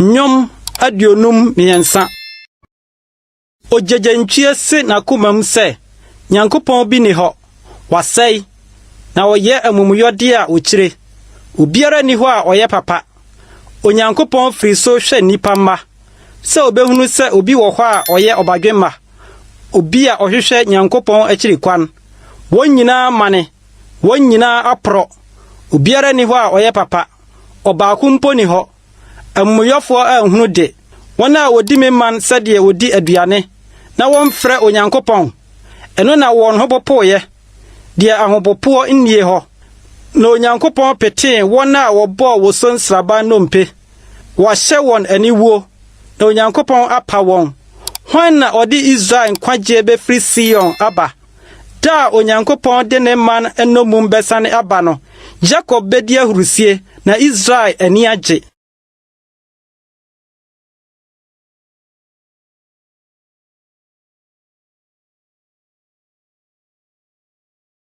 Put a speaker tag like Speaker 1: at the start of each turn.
Speaker 1: Nyom adionum miensa. Ojejenchie se na kumam se, Nyankopon bi ni ho, wasei, na oye amumuyode a ochire. Obiara ni ho a oye papa. Onyankopon firi so hwe nipa ma. Se obehunu se obi wo ho a oye obadwemma. Obi a ohwehwe Nyankopon akiri kwan. Won nyina mane, won nyina apro. Obiara ni ho a oye papa. Obaako mpo ni ho. Amumuyofo a hunu de. Wona wodi memman sede wodi aduane. Na won frɛ Onyankopon. Eno na won ho popoye. De ahopopo nnie ho. Na Onyankopon pete wona wobo wo sonsraba nompe. Wahye won aniwuo. Na Onyankopon apa won. Hwan na odi Israel kwaje be free Sion aba. Da Onyankopon de ne man enomum besane aba no. Jacob bedi ahurusie na Israel ani agye.